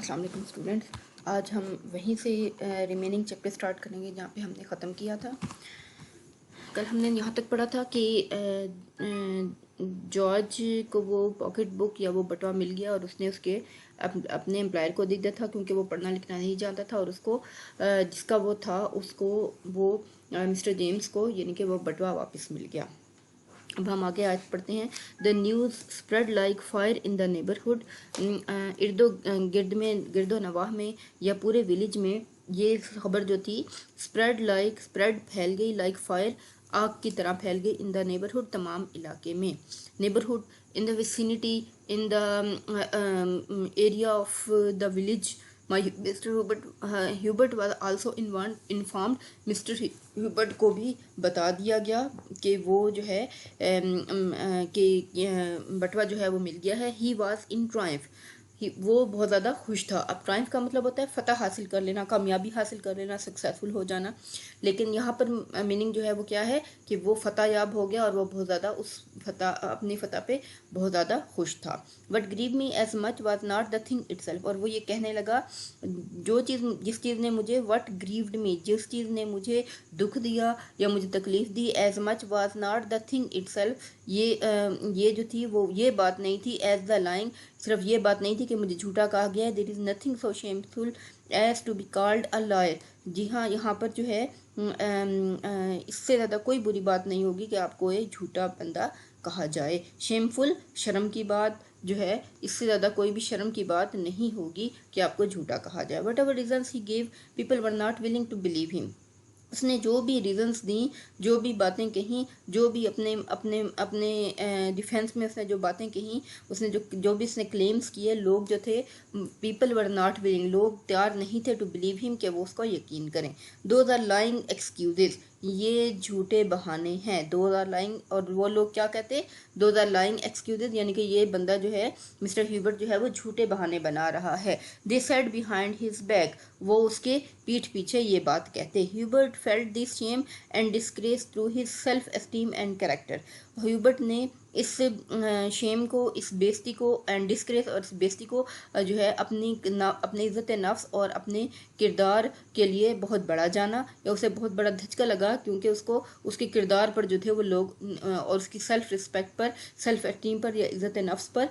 अस्सलाम वालेकुम स्टूडेंट्स। आज हम वहीं से रिमेनिंग चैप्टर स्टार्ट करेंगे जहाँ पे हमने ख़त्म किया था। कल हमने यहाँ तक पढ़ा था कि जॉर्ज को वो पॉकेट बुक या वो बटवा मिल गया और उसने उसके अपने एम्प्लॉयर को दे दिया था क्योंकि वो पढ़ना लिखना नहीं जानता था, और उसको जिसका वो था उसको वो मिस्टर जेम्स को यानी कि वो बटवा वापस मिल गया। अब हम आगे आज पढ़ते हैं। The news spread like fire in the neighbourhood. इर्दो गिर्दो नवाह में या पूरे विलेज में ये खबर जो थी स्प्रेड फैल गई, लाइक फायर आग की तरह फैल गई, इन द नेबरहुड तमाम इलाके में। Neighbourhood in the vicinity in the area of the village. Mister Hubert was also informed. Mister Hubert को भी बता दिया गया कि वो जो है कि बटवा जो है वो मिल गया है। ही वॉज इन ट्रायम्फ, वो बहुत ज़्यादा खुश था। अब ट्रायम्फ का मतलब होता है फतह हासिल कर लेना, कामयाबी हासिल कर लेना, सक्सेसफुल हो जाना। लेकिन यहाँ पर मीनिंग जो है वो क्या है कि वो फतह याब हो गया और वो बहुत ज़्यादा उस अपनी फतह पे बहुत ज़्यादा खुश था। What grieve me as much was not the thing itself, और वो ये कहने लगा जिस चीज़ ने मुझे, वट ग्रीव्ड मी, जिस चीज़ ने मुझे दुख दिया या मुझे तकलीफ दी, as much was not the thing itself, ये जो थी वो ये बात नहीं थी, एज द लाइंग, सिर्फ ये बात नहीं थी कि मुझे झूठा कहा गया है। There is nothing so shameful as to be called a liar. जी हाँ, यहाँ पर जो है इससे ज़्यादा कोई बुरी बात नहीं होगी कि आपको ये झूठा बंदा कहा जाए। शेमफुल शर्म की बात जो है, इससे ज़्यादा कोई भी शर्म की बात नहीं होगी कि आपको झूठा कहा जाए। Whatever reasons he gave, people were not willing to believe him. उसने जो भी रीजंस दी, जो भी बातें कहीं, जो भी अपने अपने अपने डिफेंस में उसने जो बातें कहीं, उसने जो भी उसने क्लेम्स किए, लोग जो थे, पीपल वर नॉट विलिंग, लोग तैयार नहीं थे टू बिलीव हिम कि वो उसको यकीन करें। दोज आर लाइंग एक्सक्यूजेज, ये झूठे बहाने हैं। दोज आर लाइंग, और वो लोग क्या कहते, दोज आर लाइंग एक्सक्यूजेज, यानी कि ये बंदा जो है मिस्टर ह्यूबर्ट जो है वो झूठे बहाने बना रहा है। They said behind his back, वो उसके पीठ पीछे ये बात कहते। Hubert felt this shame and disgrace through his self esteem and character. Hubert ने इस शेम को, इस बेइज्जती को, एंड डिस्ग्रेस, और इस बेइज्जती को जो है अपनी इज्जत नफ्स और अपने किरदार के लिए बहुत बड़ा जाना, या उसे बहुत बड़ा धचका लगा क्योंकि उसको उसके किरदार पर जो थे वो लोग और उसकी सेल्फ रिस्पेक्ट पर, सेल्फ एस्टीम पर या इज्जत नफ्स पर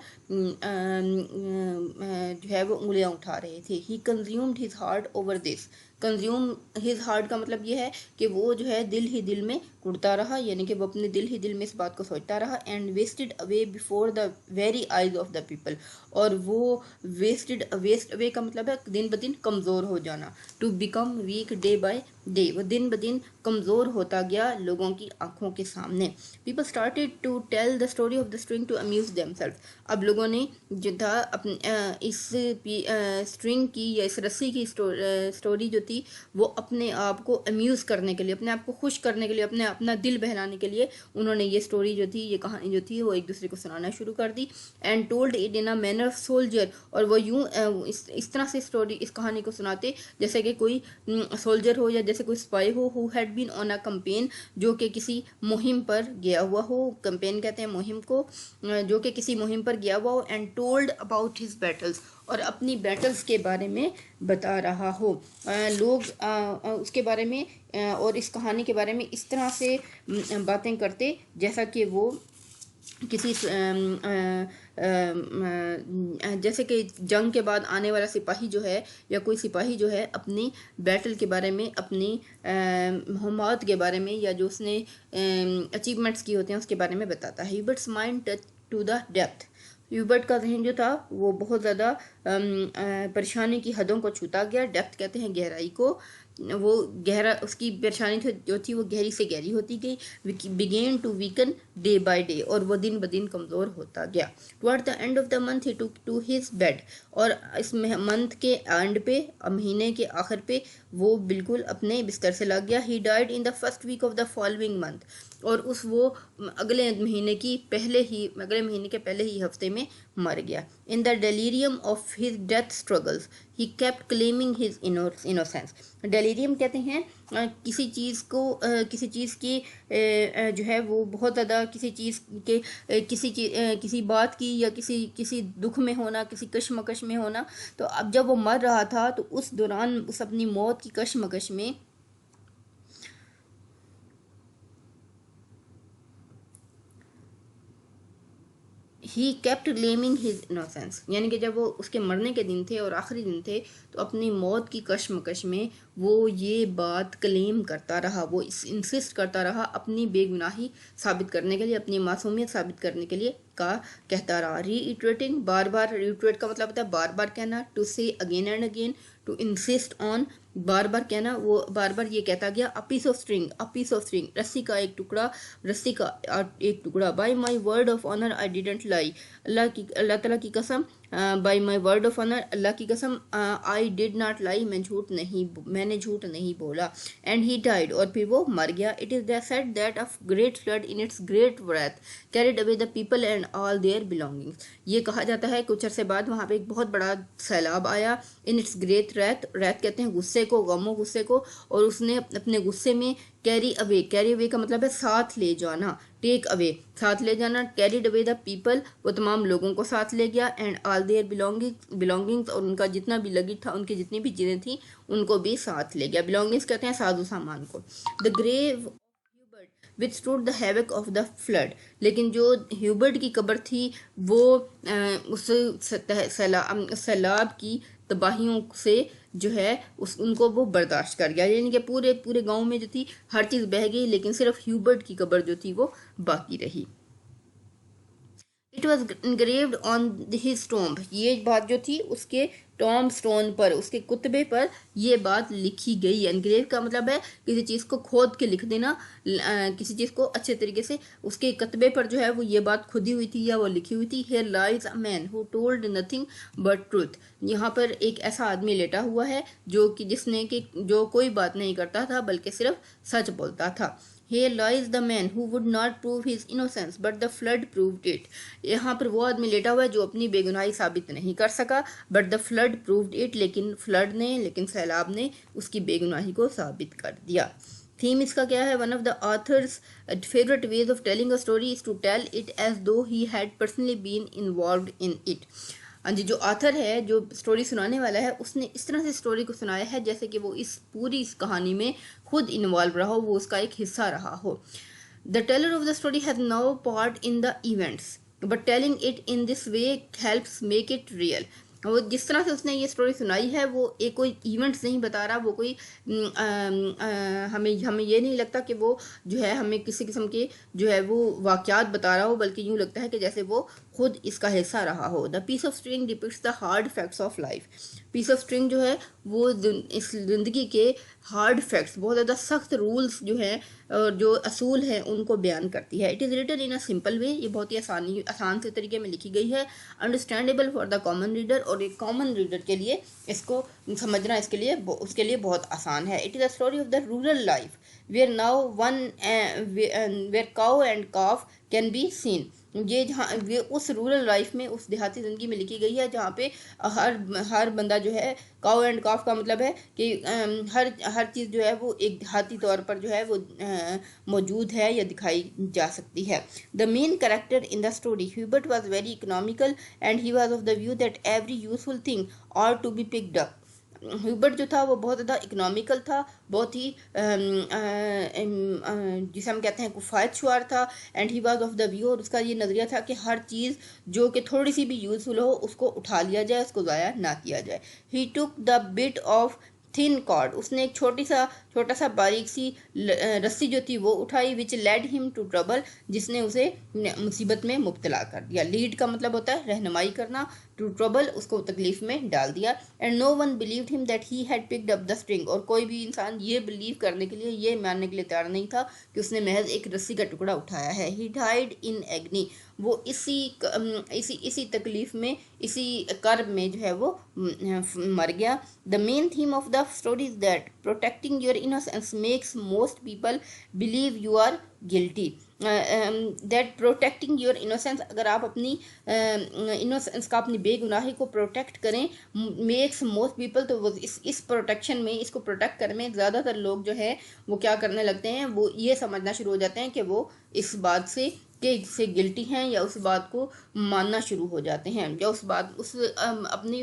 जो है वो उंगलियां उठा रहे थे। He consumed his heart over this. Consume his heart का मतलब ये है कि वो जो है दिल ही दिल में कुड़ता रहा, यानी कि वो अपने दिल ही दिल में इस बात को सोचता रहा। And wasted away before the very eyes of the people, और वो वेस्ट अवे का मतलब है दिन ब दिन कमज़ोर हो जाना। To become weak day by day, वो दिन ब दिन कमज़ोर होता गया लोगों की आंखों के सामने। People started to tell the story of the string to amuse themselves. अब लोगों ने जो था इस स्ट्रिंग की या इस रस्सी की स्टोरी जो थी वो अपने आप को अम्यूज़ करने के लिए, अपने आप को खुश करने के लिए, अपना दिल बहलाने के लिए उन्होंने ये स्टोरी जो थी, ये कहानी जो थी वो एक दूसरे को सुनाना शुरू कर दी। And told it in a manner of soldier, और वो यूँ इस तरह से इस कहानी को सुनाते जैसे कि कोई सोल्जर हो या जैसे कोई स्पाई हो, who had been on a campaign, जो कि किसी मुहिम पर गया हुआ हो। कैंपेन कहते हैं मुहिम को, जो कि किसी मुहिम पर गया हुआ हो। And told about his battles, और अपनी बैटल्स के बारे में बता रहा हो। लोग उसके बारे में और इस कहानी के बारे में इस तरह से बातें करते जैसा कि वो किसी जैसे कि जंग के बाद आने वाला सिपाही जो है या कोई सिपाही जो है अपनी बैटल के बारे में, अपनी मुहिमात के बारे में, या जो उसने अचीवमेंट्स की होते हैं उसके बारे में बताता है। Hubert's mind touch to the depth, Hubert का जहन जो था वो बहुत ज़्यादा परेशानी की हदों को छूता गया। डेप्थ कहते हैं गहराई को, वो गहरा, उसकी परेशानी जो थी वो गहरी से गहरी होती गई। Began to weaken day by day, और वो दिन ब दिन कमज़ोर होता गया। Toward the end of the month he took to his bed, और इस मंथ के एंड पे, महीने के आखिर पे वो बिल्कुल अपने बिस्तर से लग गया। He died in the first week of the following month, और वो अगले महीने के पहले ही हफ्ते में मर गया। In the delirium of his death struggles he kept claiming his innocence. Delirium कहते हैं किसी चीज़ की जो है वो बहुत ज़्यादा किसी चीज़ के किसी बात की या किसी दुख में होना, किसी कश्मकश में होना। तो अब जब वो मर रहा था तो उस दौरान उस अपनी मौत की कश्मकश में he kept claiming his innocence, यानी कि जब वो उसके मरने के दिन थे और आखिरी दिन थे तो अपनी मौत की कश्मकश में वो ये बात क्लेम करता रहा, वो इंसिस्ट करता रहा अपनी बेगुनाही साबित करने के लिए, अपनी मासूमियत साबित करने के लिए कहता रहा। रीइटरेटिंग, बार बार, रीइटरेट का मतलब होता है बार बार कहना, to say again and again, to insist on, बार बार कहना। वो बार बार ये कहता गया, अ पीस ऑफ स्ट्रिंग, रस्सी का एक टुकड़ा, by my word of honour I didn't lie, अल्लाह ताला की कसम, by my word of honour, अल्लाह की कसम, आई डिड नॉट लाई, मैंने झूठ नहीं बोला। एंड ही डाइड, और फिर वो मर गया। It is said that of great flood in its great wrath carried away the people and all their belongings. ये कहा जाता है कुछ अरसे बाद वहाँ पे एक बहुत बड़ा सैलाब आया। इन इट्स ग्रेट wrath कहते हैं गुस्से को, गुस्से को, और उसने अपने गुस्से में कैरी अवे का मतलब है साथ ले जाना, टेक अवे साथ ले जाना, कैरिड अवे द पीपल वो तमाम लोगों को साथ ले गया, एंड ऑल देयर बिलोंगिंग्स और उनका जितना भी लगेज था, उनकी जितनी भी चीज़ें थी उनको भी साथ ले गया। बिलोंगिंग्स कहते हैं साजो सामान को। The grave which stood the havoc of the flood, लेकिन जो ह्यूबर्ट की कब्र थी वो उस सैलाब की तबाहियों से जो है उनको वो बर्दाश्त कर गया, यानी कि पूरे गांव में जो थी हर चीज़ बह गई, लेकिन सिर्फ ह्यूबर्ट की कब्र जो थी वो बाकी रही। It was engraved on his tomb, ये बात जो थी उसके टॉम स्टोन पर, उसके कुतबे पर ये बात लिखी गई। एनग्रेव का मतलब है किसी चीज़ को खोद के लिख देना, किसी चीज़ को अच्छे तरीके से, उसके कतबे पर जो है वो ये बात खुदी हुई थी या वो लिखी हुई थी। Here lies a man who told nothing but truth, यहाँ पर एक ऐसा आदमी लेटा हुआ है जो कोई बात नहीं करता था बल्कि सिर्फ सच बोलता था। Here lies the man who would not prove his innocence, but the flood proved it. यहाँ पर वो आदमी लेटा हुआ है जो अपनी बेगुनाही साबित नहीं कर सका, but the flood proved it, लेकिन सैलाब ने उसकी बेगुनाही को साबित कर दिया। थीम इसका क्या है? One of the author's favourite ways of telling a story is to tell it as though he had personally been involved in it. हाँ जी, जो ऑथर है, जो स्टोरी सुनाने वाला है, उसने इस तरह से स्टोरी को सुनाया है जैसे कि वो इस कहानी में खुद इन्वॉल्व रहा हो, वो उसका एक हिस्सा रहा हो। The teller of the story has no part in the events, but telling it in this way helps make it real. वो जिस तरह से उसने ये स्टोरी सुनाई है वो एक कोई इवेंट्स नहीं बता रहा, वो कोई हमें ये नहीं लगता कि वो जो है हमें किसी किस्म के जो है वो वाक़यात बता रहा हो, बल्कि यूँ लगता है कि जैसे वो खुद इसका हिस्सा रहा हो। The piece of string depicts the hard facts of life. Piece of string जो है वो इस ज़िंदगी के हार्ड फैक्ट्स, बहुत ज़्यादा सख्त रूल्स जो हैं और जो असूल हैं उनको बयान करती है। It is written in a simple way, ये बहुत ही आसान से तरीके में लिखी गई है। Understandable for the common reader, और एक कॉमन रीडर के लिए इसको समझना उसके लिए बहुत आसान है। It is a story of the rural life where cow and calf can be seen. ये उस रूरल लाइफ में, उस देहाती ज़िंदगी में लिखी गई है जहाँ पे हर बंदा जो है, काउ एंड काफ का मतलब है कि हर चीज़ जो है वो एक देहाती तौर पर जो है वो मौजूद है या दिखाई जा सकती है। The main character in the story Hubert was very economical and he was of the view that every useful thing are to be picked up. Hubert जो था वो बहुत ज़्यादा इकोनॉमिकल था, बहुत ही जिसे हम कहते हैं कुफायतशुआर था। And he was of the view, और उसका ये नज़रिया था कि हर चीज़ जो कि थोड़ी सी भी यूज़फुल हो उसको उठा लिया जाए, उसको ज़ाया ना किया जाए। He took the bit of thin cord, उसने एक छोटा सा बारीक सी रस्सी जो थी वो उठाई, which led him to trouble, जिसने उसे मुसीबत में मुब्तला कर दिया। लीड का मतलब होता है रहनुमाई करना, टू ट्रबल उसको तकलीफ में डाल दिया। And no one believed him that he had picked up the string, और कोई भी इंसान ये बिलीव करने के लिए, ये मानने के लिए तैयार नहीं था कि उसने महज एक रस्सी का टुकड़ा उठाया है। ही डाइड इन एग्नी, वो इसी तकलीफ में, इसी कर्ब में जो है वो मर गया। The main theme of the story is that protecting your innocence makes most people believe you are guilty. That protecting your innocence, अगर आप अपनी innocence का, अपनी बेगुनाही को प्रोटेक्ट करें, makes most people, तो वो इस प्रोटेक्शन में, इसको प्रोटेक्ट करने में ज़्यादातर लोग जो है वो क्या करने लगते हैं, वो ये समझना शुरू हो जाते हैं कि वो इस बात से से गिल्टी हैं, या उस बात को मानना शुरू हो जाते हैं, या उस अपनी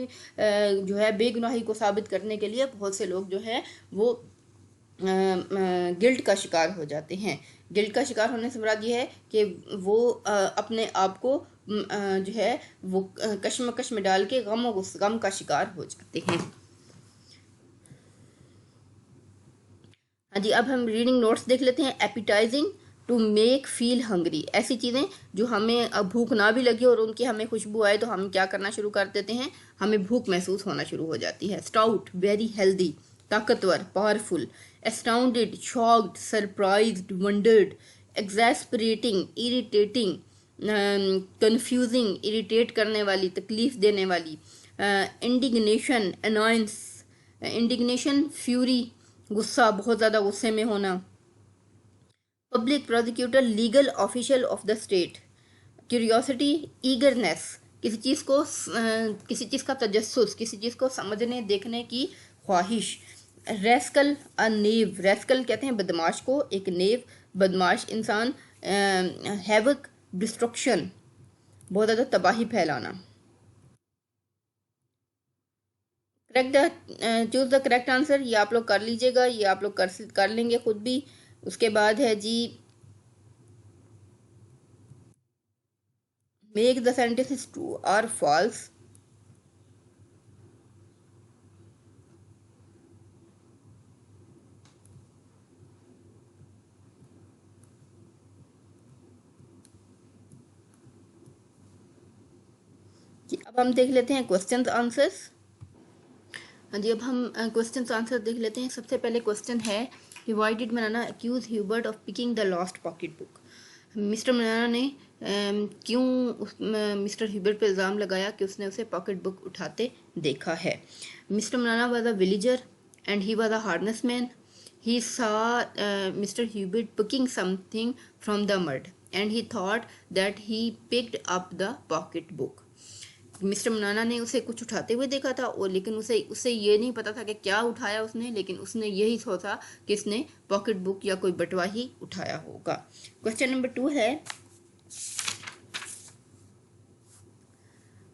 जो है बेगुनाही को साबित करने के लिए बहुत से लोग जो है वो गिल्ट का शिकार हो जाते हैं। गिल्ट का शिकार होने से मुराद ये है कि वो अपने आप को जो है वो कश्मकश में डाल के गम का शिकार हो जाते हैं। हाँ जी, अब हम रीडिंग नोट्स देख लेते हैं। Appetising to make feel hungry, ऐसी चीज़ें जो हमें भूख ना भी लगी और उनकी हमें खुशबू आए तो हम क्या करना शुरू कर देते हैं, हमें भूख महसूस होना शुरू हो जाती है। स्टाउट, वेरी हेल्दी, ताकतवर, powerful. Astounded, shocked, surprised, wondered. Exasperating, irritating, confusing, irritate करने वाली, तकलीफ देने वाली। इंडिग्नेशन, अनॉयंस, इंडिग्नेशन, फ्यूरी, गुस्सा, बहुत ज़्यादा गुस्से में होना। Public prosecutor, legal official of the state. Curiosity, eagerness, किसी चीज़ का तजस्सुस, किसी चीज़ को समझने देखने की ख्वाहिश। रेस्कल, अ नेव, रेस्कल कहते हैं बदमाश को, एक नेव बदमाश इंसान। हैवक, डिस्ट्रक्शन, बहुत ज़्यादा तबाही फैलाना। चूज द करेक्ट आंसर, ये आप लोग कर लीजिएगा, ये आप लोग कर लेंगे खुद भी। उसके बाद है जी, मेक द सेंटेंसेस ट्रू और फॉल्स। अब हम देख लेते हैं क्वेश्चन आंसर्स। हाँ जी, अब हम क्वेश्चन आंसर देख लेते हैं। सबसे पहले क्वेश्चन है कि why did Manana accuse Hubert of picking the lost pocket book. Mister Manana ने क्यों मिस्टर ह्यूबर्ट पर इल्ज़ाम लगाया कि उसने उसे पॉकेट बुक उठाते देखा है। मिस्टर मनाना was a villager and he was a harness man. He saw Mr. Hubert picking something from the mud and he thought that he picked up the pocket book. Mister Manana ने उसे कुछ उठाते हुए देखा था, और लेकिन उसे ये नहीं पता था कि क्या उठाया उसने, लेकिन उसने यही सोचा कि इसने पॉकेट बुक या कोई बटवा ही उठाया होगा। क्वेश्चन नंबर 2 है,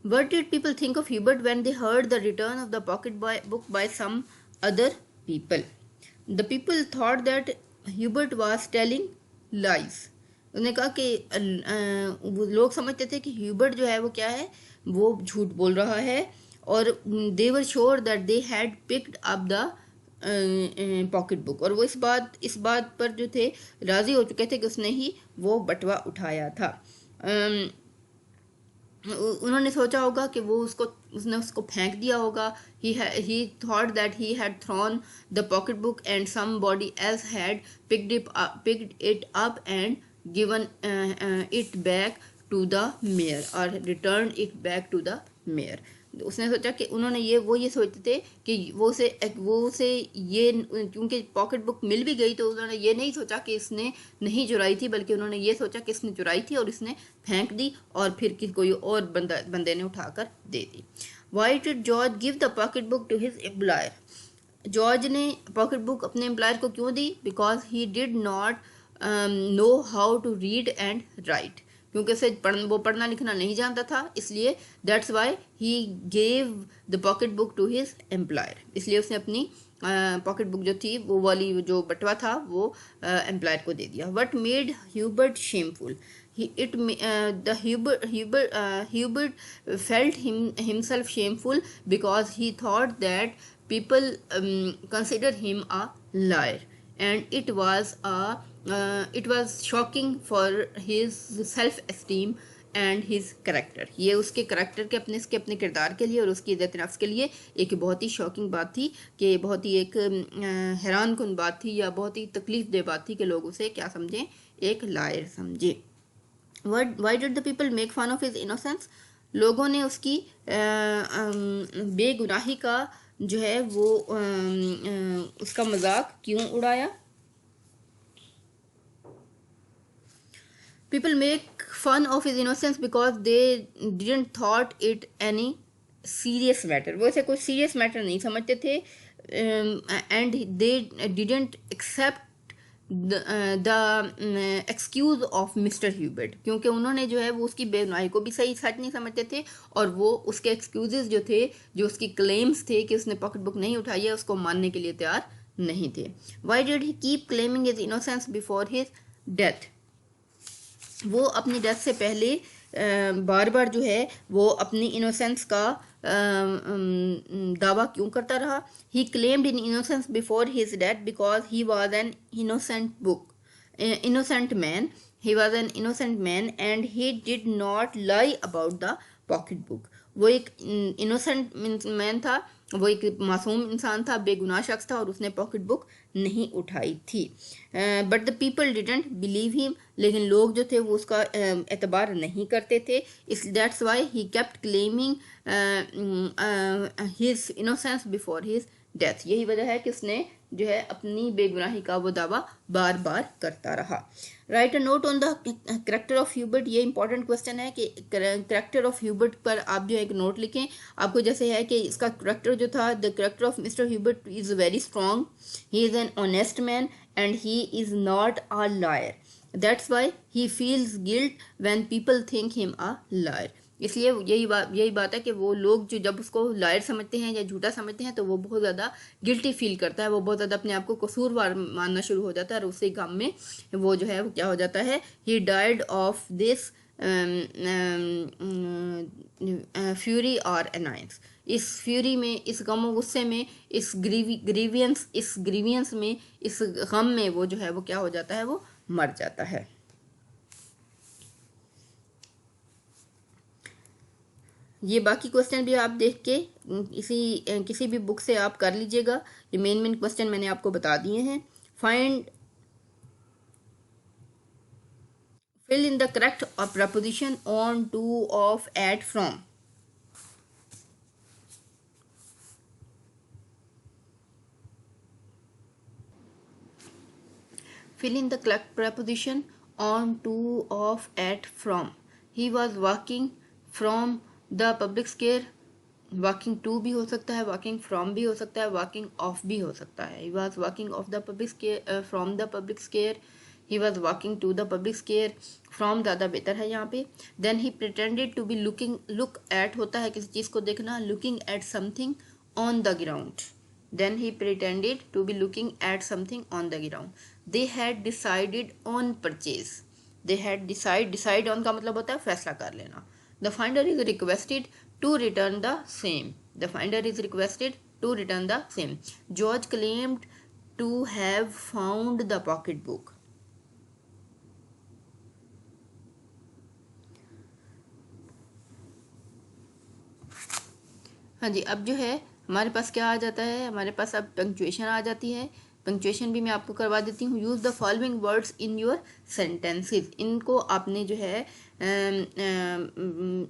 What did people think of Hubert when they heard the return of the pocket book by some other people? The people thought that Hubert was telling lies. उन्होंने कहा कि वो लोग समझते थे कि ह्यूबर्ट जो है वो क्या है, वो झूठ बोल रहा है, और they were sure that they had picked up the pocket book, और वो इस बात पर जो थे राजी हो चुके थे कि उसने ही वो बटवा उठाया था। उन्होंने सोचा होगा कि उसने उसको फेंक दिया होगा। He thought that he had thrown the pocketbook and somebody else had picked it up and given it back to the mayor or returned it back to the mayor. उसने सोचा कि ये सोचते थे कि वो उसे ये, क्योंकि पॉकेट बुक मिल भी गई तो उन्होंने ये नहीं सोचा कि इसने नहीं चुराई थी, बल्कि उन्होंने ये सोचा कि इसने चुराई थी और इसने फेंक दी और फिर कोई और बंदे ने उठाकर दे दी। Why did George give the pocket book to his employer? George ने पॉकेट बुक अपने एम्प्लॉयर को क्यों दी? Because he did not know how to read and write, क्योंकि उसे वो पढ़ना लिखना नहीं जानता था, इसलिए that's why he gave the pocket book to his employer. इसलिए उसने अपनी पॉकेट बुक जो थी, वो वाली जो बटवा था, वो एम्प्लॉयर को दे दिया। What made Hubert shameful? Hubert felt himself shameful because he thought that people considered him a liar, and it was shocking for his self-esteem and his character. ये उसके करेक्टर के अपने किरदार के लिए और उसकी इज्जत नफ्स के लिए एक बहुत ही शॉकिंग बात थी, कि बहुत ही एक हैरान कुन बात थी, या बहुत ही तकलीफ दे बात थी कि लोग उसे क्या समझें, एक लायर समझे। Why did the people make fun of his innocence? लोगों ने उसकी बेगुनाही का जो है वो उसका मजाक क्यों उड़ाया? People make fun of his innocence because they didn't thought it any serious matter. वो इसे कोई serious matter नहीं समझते थे, and they didn't accept the excuse of Mr. Hubert, क्योंकि उन्होंने जो है वो उसकी बेगुनाही को भी सही सच नहीं समझते थे, और वो उसके एक्सक्यूजेज जो थे, जो उसकी क्लेम्स थे कि उसने पॉकेट बुक नहीं उठाई है, उसको मानने के लिए तैयार नहीं थे. Why did he keep claiming his innocence before his death? वो अपनी डेथ से पहले बार बार जो है वो अपनी इनोसेंस का दावा क्यों करता रहा? He claimed in innocence before his death because he was an innocent man. He was an innocent man and he did not lie about the pocket book. वो एक innocent man था, वो एक मासूम इंसान था, बेगुनाह शख्स था, और उसने पॉकेट बुक नहीं उठाई थी. But the people didn't believe him, लेकिन लोग जो थे वो उसका एतबार नहीं करते थे. इस that's why he kept claiming his innocence before his death. यही वजह है कि उसने जो है अपनी बेगुनाही का वो दावा बार बार करता रहा. Right a note on the character of Hubert. ये इंपॉर्टेंट क्वेश्चन है कि करेक्टर ऑफ ह्यूबर्ट पर आप जो है एक नोट लिखें. आपको जैसे है कि इसका करेक्टर जो था, the character of mister Hubert is very strong. He is an honest man and he is not a liar. That's why he feels guilt when people think him a liar. इसलिए यही बात है कि वो लोग जो जब उसको लायर समझते हैं या झूठा समझते हैं तो वो बहुत ज़्यादा गिल्टी फील करता है, वो बहुत ज़्यादा अपने आप को कसूरवार मानना शुरू हो जाता है, और उसी गम में वो जो है वो क्या हो जाता है, he died of this fury और एनायंस. इस फ्यूरी में, इस गम और गुस्से में, इस ग्रीवियंस में, इस गम में वो जो है वो क्या हो जाता है, वो मर जाता है. ये बाकी क्वेश्चन भी आप देख के किसी भी बुक से आप कर लीजिएगा. ये मेन क्वेश्चन मैंने आपको बता दिए हैं. Fill in the correct preposition on, to, of, at, from. Fill in the correct preposition on, to, of, at, from. He was walking from the public square. Walking to भी हो सकता है, walking from भी हो सकता है, walking off भी हो सकता है. He was walking off the public square, from the public square. He was walking to the public square. From ज़्यादा बेहतर है यहाँ पे. Then he pretended to be look at होता है किसी चीज़ को देखना, looking at something on the ground. Then he pretended to be looking at something on the ground. They had decided on purchase. They had decide on का मतलब होता है फैसला कर लेना. The finder is requested to return the same. The finder is requested to return the same. George claimed to have found the pocket book. हाँ जी, अब जो है हमारे पास क्या आ जाता है, हमारे पास अब पंक्चुएशन आ जाती है. पंक्चुएशन भी मैं आपको करवा देती हूँ. Use the following words in your sentences. इनको आपने जो है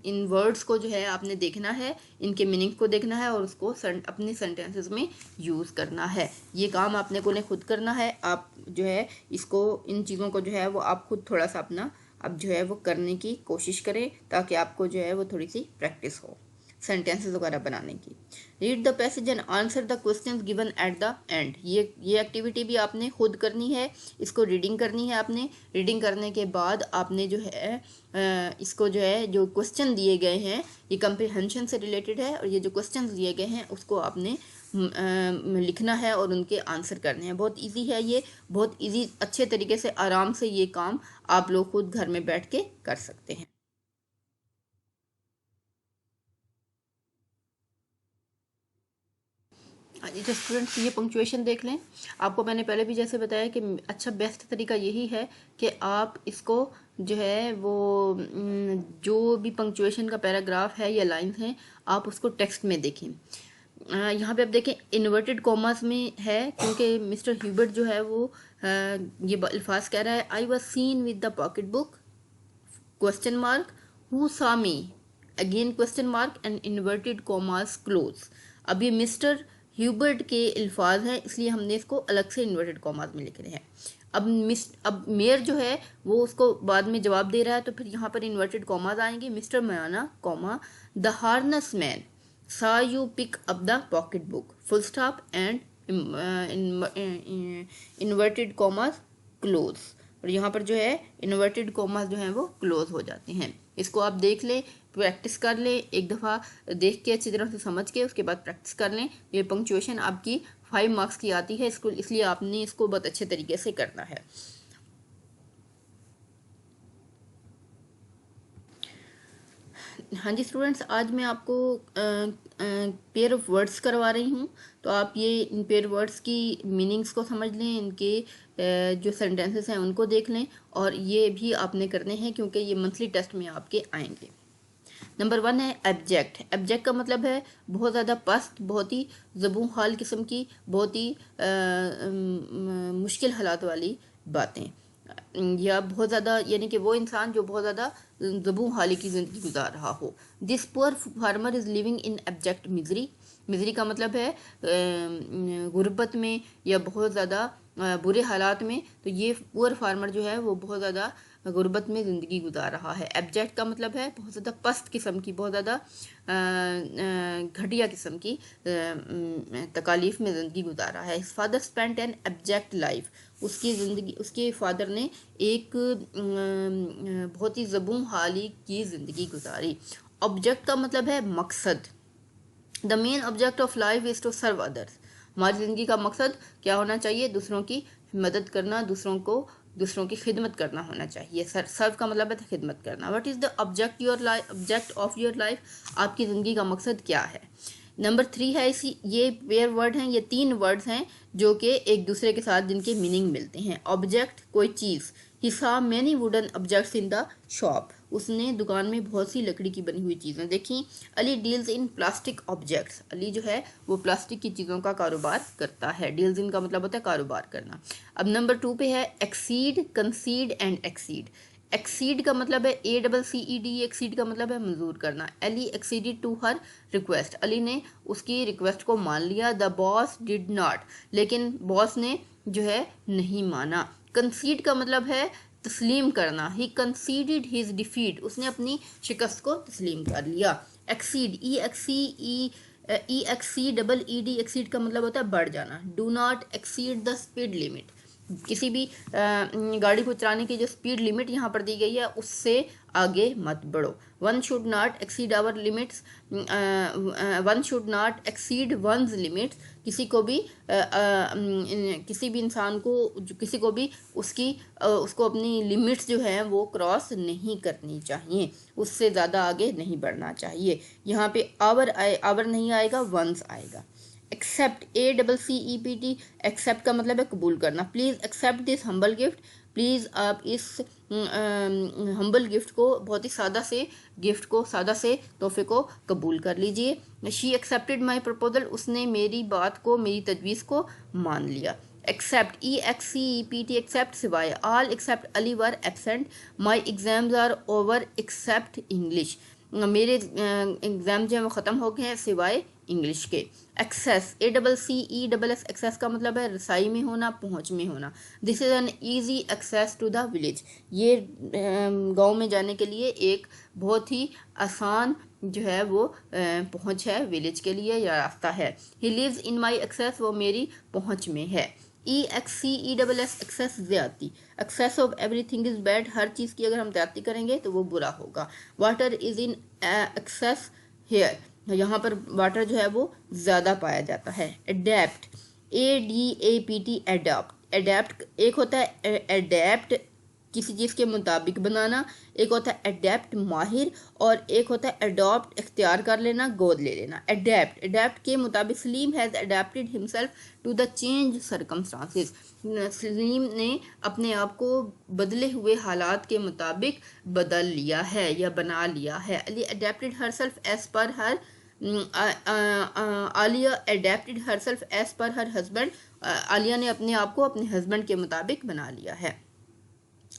इन वर्ड्स को जो है आपने देखना है, इनके मीनिंग को देखना है और उसको अपने सेंटेंसेस में यूज़ करना है. ये काम आपने को खुद करना है. आप जो है इसको, इन चीज़ों को जो है वो आप खुद थोड़ा सा अपना अब जो है वो करने की कोशिश करें, ताकि आपको जो है वो थोड़ी सी प्रैक्टिस हो सेंटेंसेस वगैरह बनाने की. Read the passage and answer the questions given at the end. ये एक्टिविटी भी आपने खुद करनी है. इसको रीडिंग करनी है आपने. रीडिंग करने के बाद आपने जो है इसको जो है जो क्वेश्चन दिए गए हैं ये कंप्रीहेंशन से रिलेटेड है, और ये जो क्वेश्चन दिए गए हैं उसको आपने लिखना है और उनके आंसर करने हैं. बहुत इजी है ये, बहुत इजी, अच्छे तरीके से आराम से ये काम आप लोग खुद घर में बैठ के कर सकते हैं. तो स्टूडेंट्स ये पंक्चुएशन देख लें. आपको मैंने पहले भी जैसे बताया कि अच्छा बेस्ट तरीका यही है कि आप इसको जो है वो जो भी पंक्चुएशन का पैराग्राफ है या लाइंस हैं आप उसको टेक्स्ट में देखें. यहाँ पे आप देखें इन्वर्टेड कॉमर्स में है, क्योंकि मिस्टर ह्यूबर्ट जो है वो ये अल्फाज कह रहा है. I was seen with the pocket book question mark, who saw me again question mark and inverted commas close. अब ये मिस्टर ह्यूबर्ट के अल्फाज हैं, इसलिए हमने इसको अलग से इन्वर्टेड कॉमास में लिख रहे हैं। अब मेयर जो है वो उसको बाद में जवाब दे रहा है, तो फिर यहाँ पर इन्वर्टेड कॉमास आएंगे। मिस्टर मयाना comma the harness man saw you pick up the pocket book full stop and inverted commas close. और यहाँ पर जो है इन्वर्टेड कॉमास जो है वो क्लोज हो जाते हैं। इसको आप देख लें, प्रैक्टिस कर लें, एक दफ़ा देख के अच्छी तरह से समझ के उसके बाद प्रैक्टिस कर लें। ये पंक्चुएशन आपकी 5 मार्क्स की आती है, इसको इसलिए आपने इसको बहुत अच्छे तरीके से करना है। हाँ जी स्टूडेंट्स, आज मैं आपको पेयर ऑफ वर्ड्स करवा रही हूँ, तो आप ये इन पेयर वर्ड्स की मीनिंग्स को समझ लें, इनके जो सेंटेंसेस हैं उनको देख लें, और ये भी आपने करने हैं क्योंकि ये मंथली टेस्ट में आपके आएंगे। नंबर 1 है एब्जेक्ट। एब्जेक्ट का मतलब है बहुत ज़्यादा पस्त, बहुत ही ज़बूं हाल किस्म की, बहुत ही मुश्किल हालात वाली बातें, या बहुत ज़्यादा, यानी कि वो इंसान जो बहुत ज़्यादा ज़बूं हाली की ज़िंदगी गुजार रहा हो। This poor farmer is living in abject misery. Misery का मतलब है गुर्बत में या बहुत ज़्यादा बुरे हालात में, तो ये पुअर फार्मर जो है वो बहुत ज़्यादा गुर्बत में ज़िंदगी गुजार रहा है। एब्जेक्ट का मतलब है बहुत ज़्यादा पस्त किस्म की, बहुत ज़्यादा घटिया किस्म की तकालीफ में ज़िंदगी गुजार रहा है। His father spent an abject life. उसकी ज़िंदगी, उसके फादर ने एक बहुत ही ज़बूं हाली की ज़िंदगी गुजारी। ऑब्जेक्ट का मतलब है मकसद। The main object of life is to serve others. हमारी ज़िंदगी का मकसद क्या होना चाहिए? दूसरों की मदद करना, दूसरों की खिदमत करना होना चाहिए। सर्व का मतलब है खिदमत करना। What is the object of your life? आपकी ज़िंदगी का मकसद क्या है? नंबर 3 है, इसी ये पेयर वर्ड हैं, ये 3 वर्ड्स हैं जो कि एक दूसरे के साथ जिनके मीनिंग मिलते हैं। ऑब्जेक्ट कोई चीज़। He saw many wooden objects in the shop. उसने दुकान में बहुत सी लकड़ी की बनी हुई चीज़ें देखी। Ali deals in plastic objects. Ali जो है वो प्लास्टिक की चीज़ों का कारोबार करता है। डील्स इन का मतलब होता है कारोबार करना। अब नंबर 2 पे है एक्सीड, कंसीड एंड एक्सीड। एक्सीड का मतलब है ACCED। एक्सीड का मतलब है मंजूर करना। Ali acceded to her request. Ali ने उसकी रिक्वेस्ट को मान लिया। The boss did not. लेकिन बॉस ने जो है नहीं माना। कंसीड का मतलब है तस्लीम करना। ही कंसीडेड हिज डिफीट। उसने अपनी शिकस्त को तस्लीम कर लिया। एक्सीड, EXCEED एक्सीड का मतलब होता है बढ़ जाना। Do not exceed the speed limit. किसी भी गाड़ी को चलाने की जो स्पीड लिमिट यहाँ पर दी गई है उससे आगे मत बढ़ो। One should not exceed our limits. One should not exceed one's limits. किसी भी इंसान को, किसी को भी उसको अपनी लिमिट्स जो है वो क्रॉस नहीं करनी चाहिए, उससे ज़्यादा आगे नहीं बढ़ना चाहिए। यहाँ पे आवर नहीं आएगा, वंस आएगा। एक्सेप्ट, ACCEPT, एक्सेप्ट का मतलब है कबूल करना। Please accept this humble gift. Please आप इस हम्बल गिफ्ट को, बहुत ही सादा से तोहफे को कबूल कर लीजिए। She accepted my proposal. उसने मेरी बात को, मेरी तजवीज़ को मान लिया। एक्सेप्ट, EXCEPT एक्सेप्ट, सिवाय। All except Ali were absent. My exams are over except English. मेरे एग्ज़ाम जो है वो ख़त्म हो गए हैं सिवाय इंग्लिश के। एक्सेस, ACCESS, एक्सेस का मतलब है रसाई में होना, पहुंच में होना। This is an easy access to the village. ये गांव में जाने के लिए एक बहुत ही आसान जो है वो पहुंच है विलेज के लिए, या रास्ता है। He lives in my access, वो मेरी पहुंच में है। EXCESS एक्सेस, ज़्यादती। Excess of everything is bad. हर चीज़ की अगर हम ज़्यादती करेंगे तो वो बुरा होगा। Water is in excess here. यहाँ पर वाटर जो है वो ज़्यादा पाया जाता है। Adapt, ADAPT, adopt. अडेप्ट एक होता है अडेप्ट, किसी चीज़ के मुताबिक बनाना, एक होता है अडेप्ट माहिर, और एक होता है अडॉप्ट इख्तियार कर लेना, गोद ले लेना। अडेप्ट के मुताबिक Salim has adapted himself to the change circumstances. Salim ने अपने आप को बदले हुए हालात के मुताबिक बदल लिया है या बना लिया है। Ali adapted herself as per her Alia adapted herself as per her husband. Alia ने अपने आप को अपने हस्बैंड के मुताबिक बना लिया है।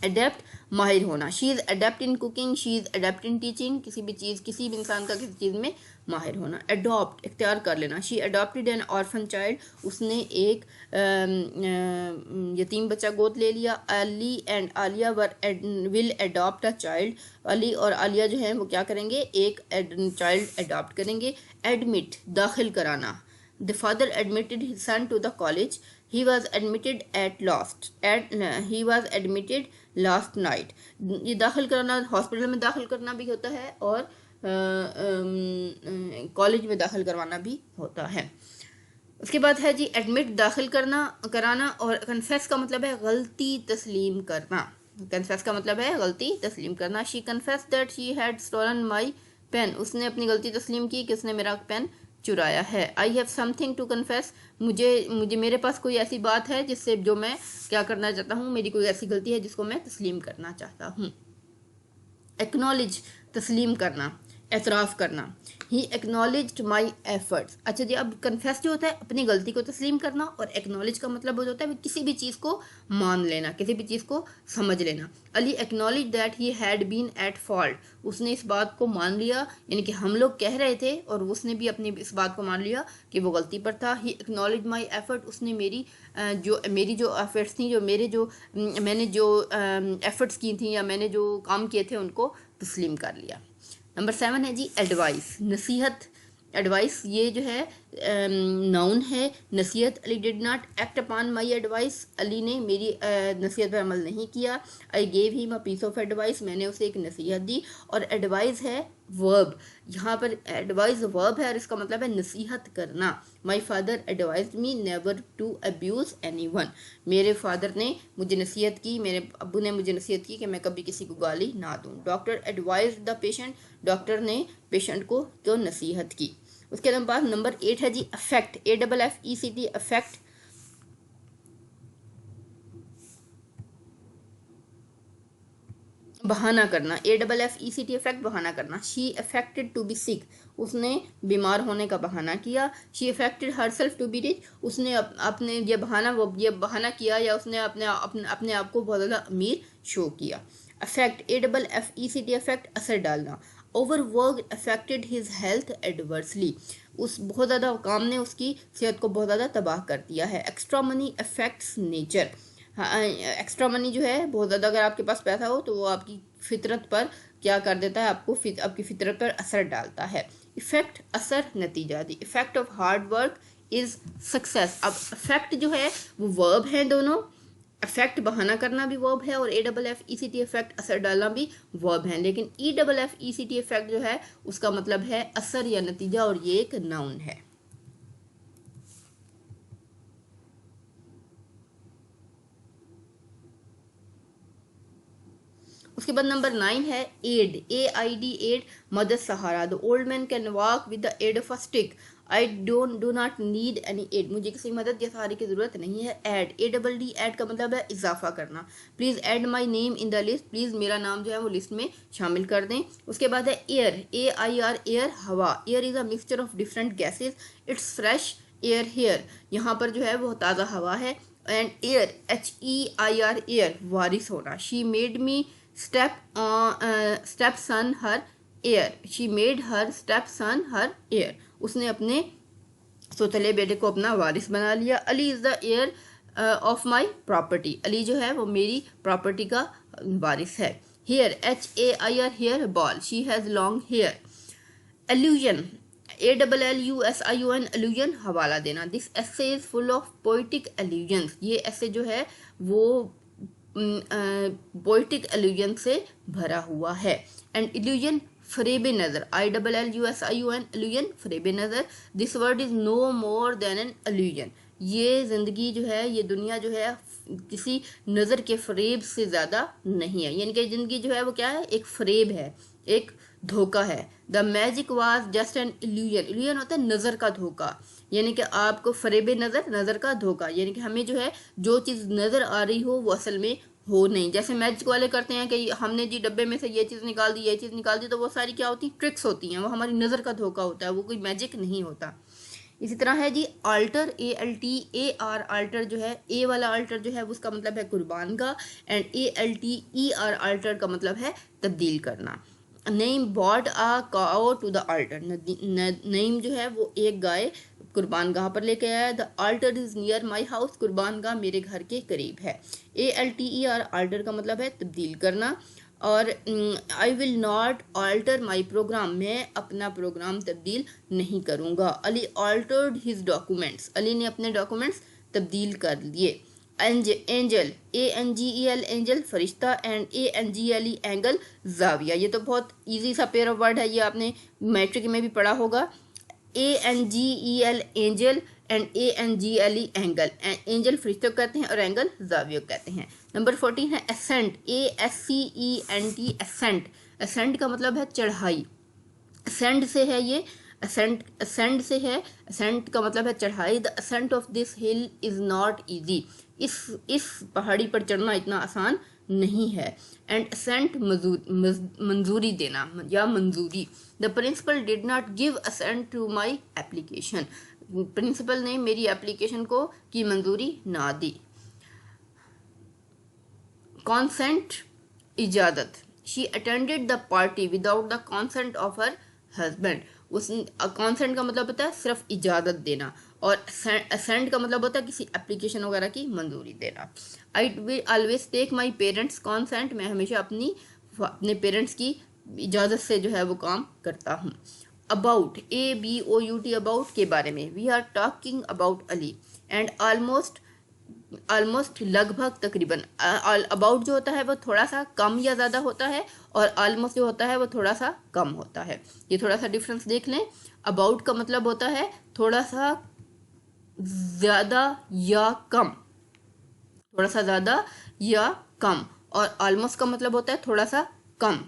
अडेप्ट माहिर होना, she is adapt in cooking, she is adapt in teaching, किसी भी इंसान का किसी चीज़ में माहिर होना। अडॉप्ट इख्तियार कर लेना, she adopted N orphan child, उसने एक यतीम बच्चा गोद ले लिया। Ali and Alia will adopt a child, Ali और आलिया जो है वो क्या करेंगे, एक चाइल्ड अडॉप्ट करेंगे। एडमिट दाखिल कराना, the father admitted his son to the college, he was admitted he was admitted last night। ये दाखिल कराना हॉस्पिटल में दाखिल करना भी होता है और कॉलेज में दाखिल करवाना भी होता है। उसके बाद है जी एडमिट दाखिल कराना, और कन्फेस का मतलब है गलती तस्लीम करना। कन्फेस का मतलब है गलती तस्लीम करना। She confess that she had stolen my pen, उसने अपनी गलती तस्लीम की कि उसने मेरा पेन चुराया है। I have something to confess, मुझे मेरे पास कोई ऐसी बात है जिससे जो मैं क्या करना चाहता हूँ, मेरी कोई ऐसी गलती है जिसको मैं तस्लीम करना चाहता हूँ। एक्नॉलेज तस्लीम करना, एतराफ़ करना। ही एक्नॉलेज्ड माई एफर्ट्स। अच्छा जी, अब कन्फेस जो होता है अपनी गलती को तस्लीम करना, और एक्नॉलेज का मतलब होता है किसी भी चीज़ को मान लेना, किसी भी चीज़ को समझ लेना। Ali acknowledge that he had been at fault, उसने इस बात को मान लिया, यानी कि हम लोग कह रहे थे और उसने भी अपनी इस बात को मान लिया कि वो गलती पर था। ही एक्नॉलेज माई एफर्ट, उसने मेरी जो एफर्ट्स थी, मैंने जो एफर्ट्स की थी या मैंने जो काम किए थे उनको तस्लीम कर लिया। नंबर 7 है जी एडवाइस, नसीहत। एडवाइस ये जो है नाउन है, नसीहत। Ali did not act upon my advice, Ali ने मेरी नसीहत पर अमल नहीं किया। I gave him a piece of advice, मैंने उसे एक नसीहत दी। और एडवाइस है वर्ब, यहाँ पर एडवाइस वर्ब है और इसका मतलब है नसीहत करना। My father advise me never to abuse anyone, मेरे फादर ने मुझे नसीहत की, मेरे अब्बू ने मुझे नसीहत की कि मैं कभी किसी को गाली ना दूँ। Doctor advise the patient, doctor ने पेशेंट को नसीहत की। उसके बाद नंबर 8 है जी अफेक्ट, AFFECT अफेक्ट। बहाना करना, AFFECT अफेक्ट बहाना करना। She affected to be sick, उसने बीमार होने का बहाना किया। She affected herself to be rich, उसने अपने ये बहाना किया या उसने अपने आप को बहुत ज़्यादा अमीर शो किया। अफेक्ट, AFFECT अफेक्ट असर डालना। Overwork affected his health adversely, उस बहुत ज़्यादा काम ने उसकी सेहत को बहुत ज़्यादा तबाह कर दिया है। Extra money affects nature, extra money जो है बहुत ज़्यादा अगर आपके पास पैसा हो तो वो आपकी फितरत पर क्या कर देता है, आपकी फितरत पर असर डालता है। इफेक्ट असर, नतीजा। The effect of hard work is success. अब इफेक्ट जो है वो वर्ब है दोनों, अफेक्ट बहाना करना भी वर्ब है और AFFECT अफेक्ट असर डालना भी वर्ब है, लेकिन EFFECT अफेक्ट जो है उसका मतलब है असर या नतीजा और ये एक नाउन है। उसके बाद नंबर 9 है एड, AID एड, मदद सहारा। The old man can walk with the aid of a stick, I do not need any aid, मुझे किसी मदद या सहारे की ज़रूरत नहीं है। ऐड, ADD ऐड का मतलब है इजाफा करना। Please add my name in the list, please मेरा नाम जो है वो लिस्ट में शामिल कर दें। उसके बाद है एयर, AIR एयर, हवा। Air is a mixture of different gases, it's fresh air here, यहाँ पर जो है वो ताज़ा हवा है। एंड एयर, HEIR एयर, वारिस होना। She made me stepson her heir, she made her stepson her heir, उसने अपने सोतले बेटे को अपना वारिस बना लिया। Ali is the heir of my property, Ali जो है वो मेरी प्रॉपर्टी का वारिस है। हेयर, HAIR हेयर, बॉल, she has long hair. Allusion, ALLUSION allusion, हवाला देना। This essay is full of poetic allusions, ये एसे जो है वो पोइटिक एल्यूजन से भरा हुआ है। एंड इल्यूजन, फरेब नज़र, ILLUSION एल्यूजन, फरेब नज़र। This word is no more than an illusion, ये ज़िंदगी जो है, ये दुनिया जो है किसी नज़र के फरेब से ज़्यादा नहीं है, यानी कि ज़िंदगी जो है वो क्या है, एक फरेब है, एक धोखा है। The magic was just an illusion, illusion होता है नज़र का धोखा, यानी कि आपको फरेब नज़र, नज़र का धोखा, यानी कि हमें जो है जो चीज़ नज़र आ रही हो वो असल में हो नहीं। जैसे मैजिक वाले करते हैं कि हमने जी डब्बे में से ये चीज़ निकाल दी, ये चीज़ निकाल दी, तो वो सारी क्या होती, ट्रिक्स होती हैं, वो हमारी नज़र का धोखा होता है, वो कोई मैजिक नहीं होता। इसी तरह है जी आल्टर, ALTAR, आल्टर जो है, ए वाला आल्टर जो है उसका मतलब है कुर्बानगाह, एंड ALTER आल्टर का मतलब है तब्दील करना। Naeem bought a cow to the altar, Naeem जो है वो एक गाय कुर्बानगाह पर लेके आया। The altar is near my house, कुर्बानगाह मेरे घर के करीब है। ALTER आल्टर का मतलब है तब्दील करना। और I will not alter my programme, मैं अपना प्रोग्राम तब्दील नहीं करूँगा। Ali altered his documents, Ali ने अपने डॉक्यूमेंट्स तब्दील कर लिए। Angel, ANGEL angel Firishta, and ANGLE angle जाविया। ये तो बहुत इजी सा पेयर ऑफ वर्ड है, ये आपने मैट्रिक में भी पढ़ा होगा। ANGEL angel and ANGLE angle, angel फरिश्तों कहते हैं और एंगल जाविया कहते हैं। नंबर 14 है एसेंट, ASCENT एसेंट, एसेंट का मतलब है चढ़ाई। असेंड से है ये, असेंड से है, असेंट का मतलब है चढ़ाई। The ascent of this hill is not easy, इस पहाड़ी पर चढ़ना इतना आसान नहीं है। एंड असेंट मंजूरी देना या मंजूरी। The principal did not give assent to my application, प्रिंसिपल ने मेरी एप्लीकेशन को की मंजूरी ना दी। कॉन्सेंट, इजाज़त, she attended the party without the consent of her husband. उस कॉन्सेंट का मतलब होता है सिर्फ इजाज़त देना, और असेंट का मतलब होता है किसी एप्लीकेशन वगैरह की मंजूरी देना। I will always take my parents consent, मैं हमेशा अपने पेरेंट्स की इजाज़त से जो है वो काम करता हूँ। अबाउट, ABOUT अबाउट के बारे में। We are talking about Ali, and almost लगभग तकरीबन। अबाउट जो होता है वो थोड़ा सा कम या ज़्यादा होता है, और ऑलमोस्ट जो होता है वो थोड़ा सा कम होता है। ये थोड़ा सा डिफरेंस देख लें। अबाउट का मतलब होता है थोड़ा सा ज़्यादा या कम, थोड़ा सा ज़्यादा या कम, और ऑलमोस्ट का मतलब होता है थोड़ा सा कम।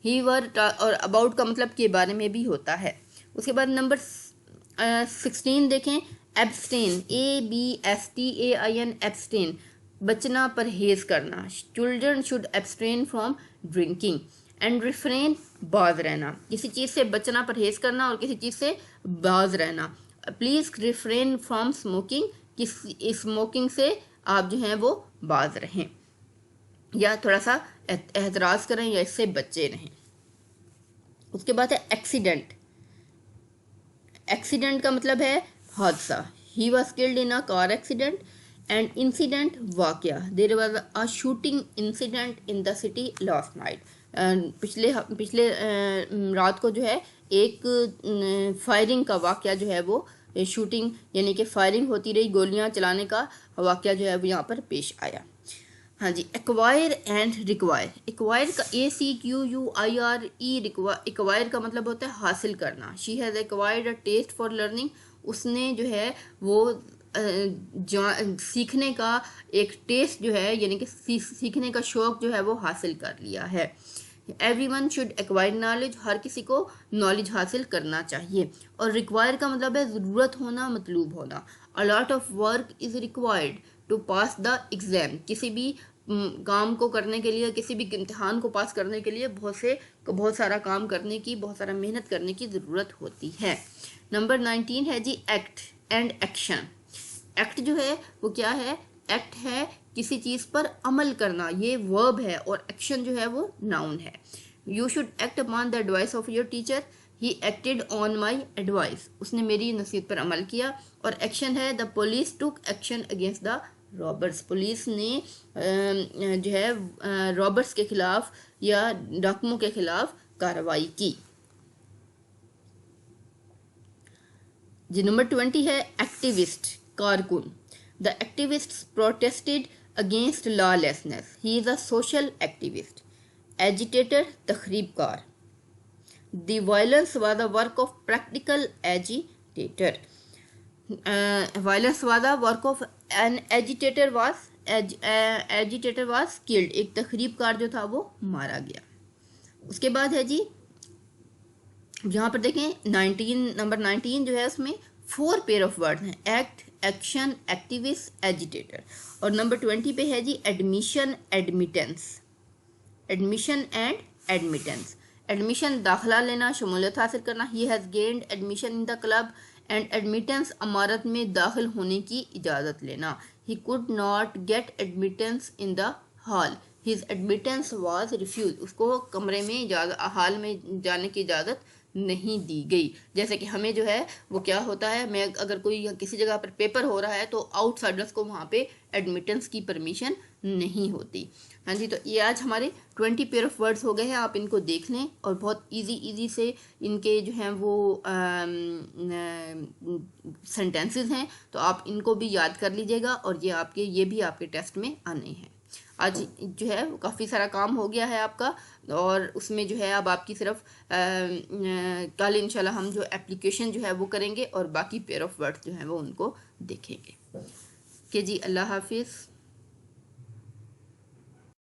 ही वर, और अबाउट का मतलब के बारे में भी होता है। उसके बाद नंबर 16 देखें, एब्सटेन, ABSTAIN एब्सटेन, बचना, परहेज करना। Children should abstain from drinking, and refrain, बाज रहना, किसी चीज़ से बचना, परहेज करना, और किसी चीज़ से बाज रहना। प्लीज़ रिफ्रेन फ्रॉम स्मोकिंग, किसी स्मोकिंग से आप जो हैं वो बाज रहें, या थोड़ा सा एहतराज करें, या इससे बचे रहें। उसके बाद है एक्सीडेंट, एक्सीडेंट का मतलब है हादसा। He was killed in a car accident. And incident, वाकया, there was a shooting incident in the city last night, पिछले रात को जो है एक फायरिंग का वाकया जो है वो, शूटिंग यानी कि फायरिंग होती रही, गोलियां चलाने का वाकया जो है वो यहाँ पर पेश आया। हाँ जी, एक्वायर एंड रिक्वायर। एक्वायर का ACQUIRE, एक्वायर का मतलब होता है हासिल करना। She has acquired a taste for learning, उसने जो है वो सीखने का एक टेस्ट जो है, यानी कि सीखने का शौक जो है वो हासिल कर लिया है। एवरीवन शुड एक्वायर नॉलेज, हर किसी को नॉलेज हासिल करना चाहिए। और रिक्वायर का मतलब है ज़रूरत होना, मतलूब होना। A lot of work is required to pass the exam, किसी भी काम को करने के लिए, किसी भी इम्तिहान को पास करने के लिए बहुत सारा काम करने की, बहुत सारा मेहनत करने की ज़रूरत होती है। नंबर 19 है जी एक्ट एंड एक्शन। एक्ट जो है वो क्या है, एक्ट है किसी चीज़ पर अमल करना, ये वर्ब है, और एक्शन जो है वो नाउन है। You should act upon the advice of your teacher, he acted on my advice, उसने मेरी नसीहत पर अमल किया। और एक्शन है the police took action against the robbers, police ने जो है रॉबर्स के खिलाफ या डाकुओं के खिलाफ कार्रवाई की। जी नंबर 20 है एक्टिविस्ट, कारकुन। The activists protested against lawlessness, he is a social activist. Agitator, तखरीबकार। The violence was the work of practical agitator, violence was the work of an agitator was killed, एक तखरीबकार जो था वो मारा गया। उसके बाद है जी यहाँ पर देखें 19, नंबर 19 जो है उसमें 4 पेयर ऑफ वर्ड हैं, एक्ट, एक्शन, एक्टिविस्ट, एजिटेटर। और नंबर 20 पे है जी admission, admittance, admission and admittance. Admission, दाखिला लेना, शमूलियत हासिल करना। He has gained admission in the club, and admittance अमारत में दाखिल होने की इजाज़त लेना। He could not get admittance in the hall, his admittance was refuse, उसको कमरे में हॉल में जाने की इजाज़त नहीं दी गई। जैसे कि हमें जो है वो क्या होता है, मैं अगर कोई किसी जगह पर पेपर हो रहा है तो आउटसाइडर्स को वहाँ पे एडमिटेंस की परमिशन नहीं होती। हाँ जी, तो ये आज हमारे 20 पेयर ऑफ वर्ड्स हो गए हैं, आप इनको देख लें और बहुत इजी से इनके जो हैं वो सेंटेंसेस हैं, तो आप इनको भी याद कर लीजिएगा और ये भी आपके टेस्ट में आने हैं। आज जो है काफ़ी सारा काम हो गया है आपका, और उसमें जो है अब आपकी सिर्फ कल इंशाल्लाह हम जो एप्लीकेशन जो है वो करेंगे और बाकी पेयर ऑफ वर्ड्स जो है वो उनको देखेंगे। के जी, अल्लाह हाफिज़।